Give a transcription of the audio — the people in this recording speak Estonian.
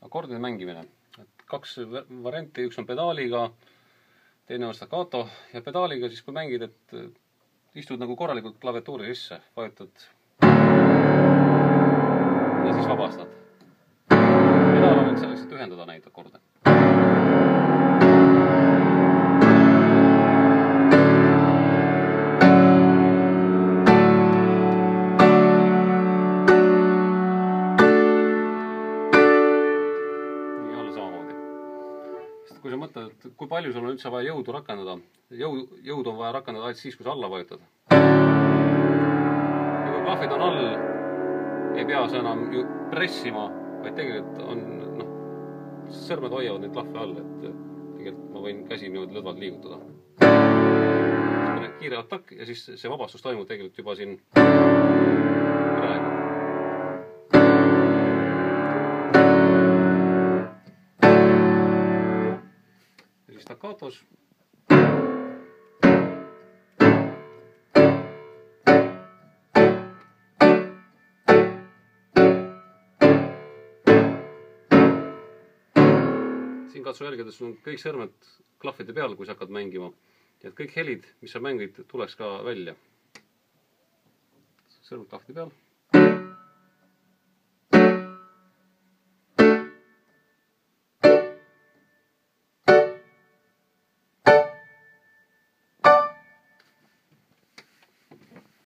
akordide mängimine. Kaks varianti, üks on pedaaliga, teine on staccato ja pedaaliga siis kui mängid, et istud nagu korralikult klaviatuuri sisse, vajutad ja siis vabastad. Pedaal on selleks, et ühendada neid akorde. Kui sa mõtled, et kui palju sul on üldse vaja jõudu rakendada, jõudu on vaja rakendada ainult siis, kui sa alla vajutad. Ja kui klahvid on all, ei pea sa enam ju pressima, vaid tegelikult on, sõrmed hoiavad neid klahve all, et tegelikult ma võin käsi niimoodi lõdvalt liigutada. Kiire atak ja siis see vabastus toimub tegelikult juba siin praegu. Staccatos. Siin katsu jälgida, sul on kõik sõrmed klahvide peal, kui sa hakkad mängima. Ja kõik helid, mis sa mängid, tuleks ka välja. Sõrmed klahvide peal.